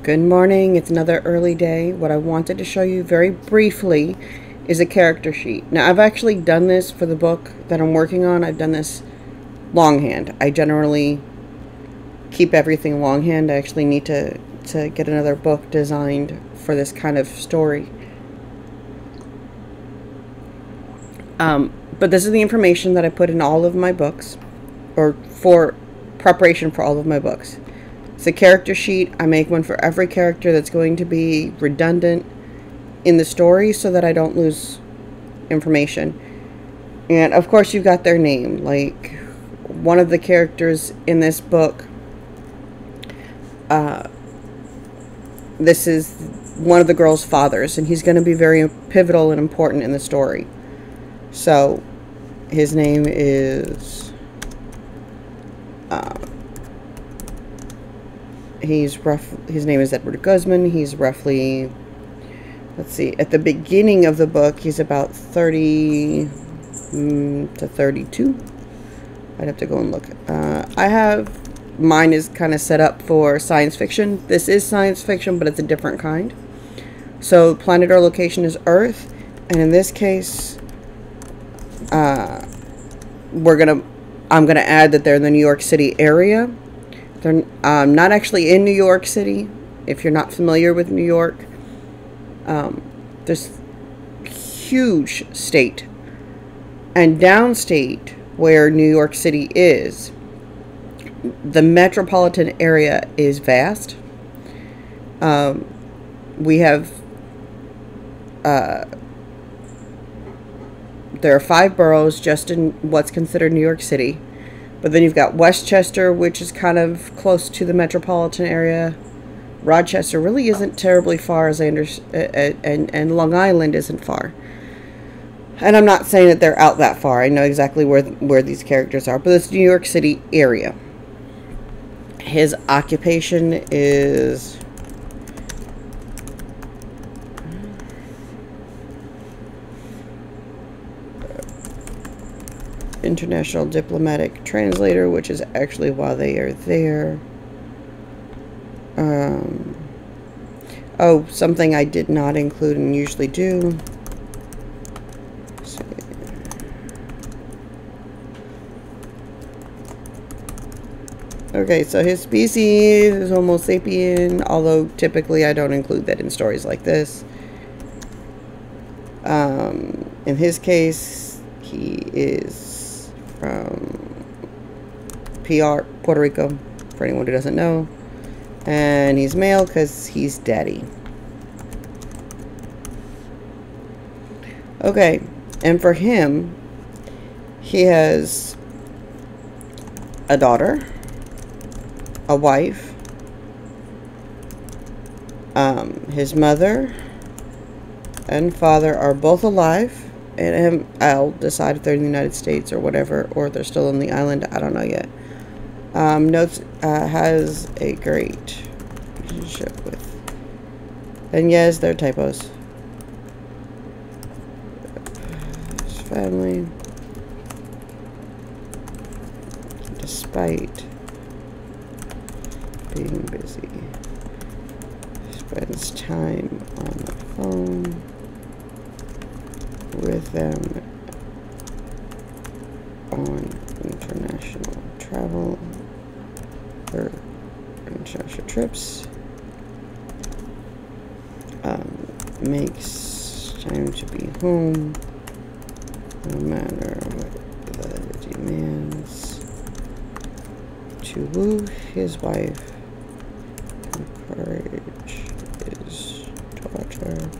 Good morning. It's another early day. What I wanted to show you very briefly is a character sheet. Now, I've actually done this for the book that I'm working on. I've done this longhand. I generally keep everything longhand. I actually need to get another book designed for this kind of story. But this is the information that I put in all of my books, or for preparation for all of my books. It's a character sheet. I make one for every character that's going to be redundant in the story so that I don't lose information. And of course you've got their name. Like one of the characters in this book, this is one of the girl's fathers, and he's going to be very pivotal and important in the story. So his name is his name is Edward Guzman. He's roughly, let's see, at the beginning of the book he's about 30 to 32. I'd have to go and look. Mine is kind of set up for science fiction. This is science fiction, but it's a different kind. So planet or location is Earth, and in this case I'm gonna add that they're in the New York City area. They're not actually in New York City. If you're not familiar with New York, there's huge state, and downstate where New York City is, the metropolitan area is vast. We have there are 5 boroughs just in what's considered New York City. But then you've got Westchester, which is kind of close to the metropolitan area. Rochester really isn't terribly far, as I understand, and Long Island isn't far. And I'm not saying that they're out that far. I know exactly where these characters are, but it's New York City area. His occupation is international diplomatic translator, which is actually why they are there. Oh, something I did not include and usually do. Okay, so his species is Homo sapien, although typically I don't include that in stories like this. In his case, he is from PR, Puerto Rico, for anyone who doesn't know. And he's male because he's daddy. Okay, and for him, he has a daughter, a wife, his mother and father are both alive. And I'll decide if they're in the United States or whatever, or they're still on the island. I don't know yet. Notes has a great relationship with, and yes, they're typos. His family, despite being busy, spends time on the phone with them on international travel or international trips. Makes time to be home no matter what the demands. To woo his wife, encourage his daughter,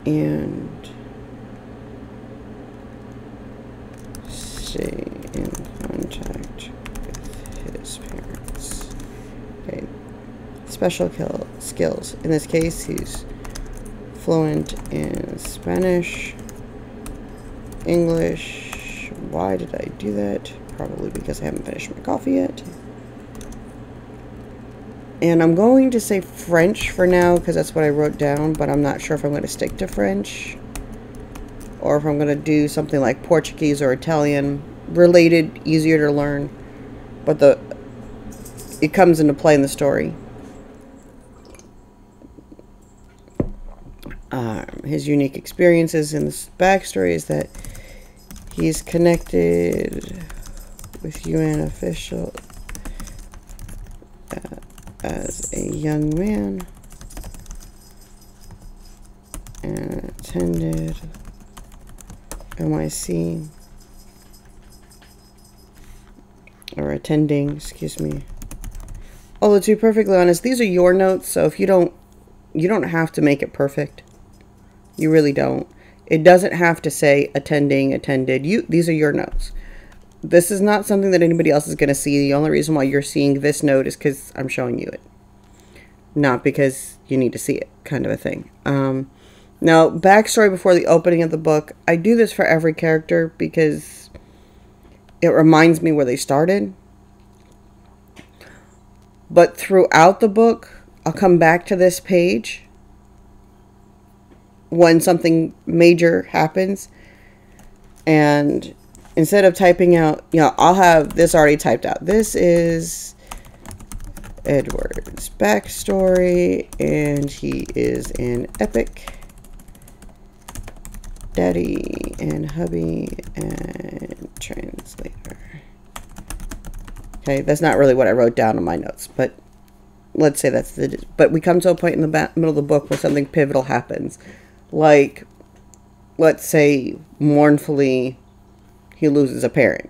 and stay in contact with his parents. Okay. Special skills. In this case, he's fluent in Spanish, English. Why did I do that? Probably because I haven't finished my coffee yet. And I'm going to say French for now because that's what I wrote down, but I'm not sure if I'm going to stick to French or if I'm going to do something like Portuguese or Italian, related, easier to learn, but it comes into play in the story. His unique experiences in this backstory is that he's connected with UN official as a young man and attended NYC, or attending, excuse me. Although, to be perfectly honest, these are your notes, so if you don't have to make it perfect. You really don't. It doesn't have to say attending, attended. These are your notes. This is not something that anybody else is going to see. The only reason why you're seeing this note is because I'm showing you it. Not because you need to see it, kind of a thing. Now, backstory before the opening of the book. I do this for every character because it reminds me where they started. But throughout the book, I'll come back to this page when something major happens, and instead of typing out, I'll have this already typed out. This is Edward's backstory, and he is an epic daddy and hubby and translator. Okay, that's not really what I wrote down in my notes, but let's say that's the... But we come to a point in the middle of the book where something pivotal happens. Like, let's say, mournfully, he loses a parent.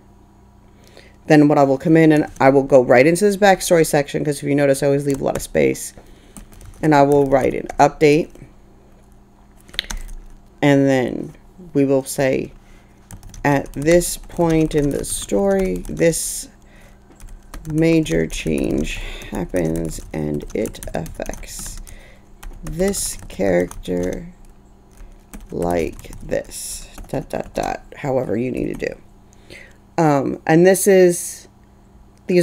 Then what I will come in and I will go right into this backstory section, because if you notice, I always leave a lot of space. And I will write an update. And then we will say, at this point in the story, this major change happens and it affects this character like this, ... however you need to do. And these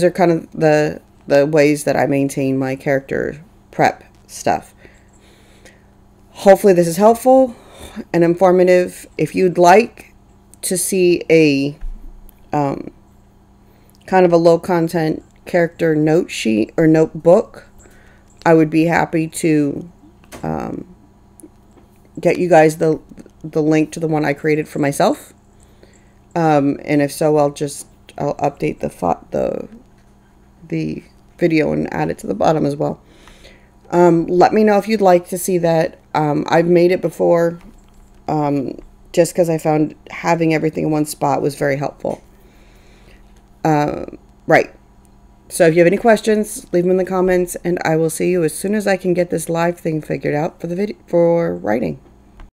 are kind of the ways that I maintain my character prep stuff. Hopefully this is helpful and informative. If you'd like to see a kind of a low content character note sheet or notebook, I would be happy to get you guys the link to the one I created for myself. And if so, I'll update the video and add it to the bottom as well. Let me know if you'd like to see that. I've made it before, just because I found having everything in one spot was very helpful. Right. So if you have any questions, leave them in the comments, and I will see you as soon as I can get this live thing figured out for the video, for writing.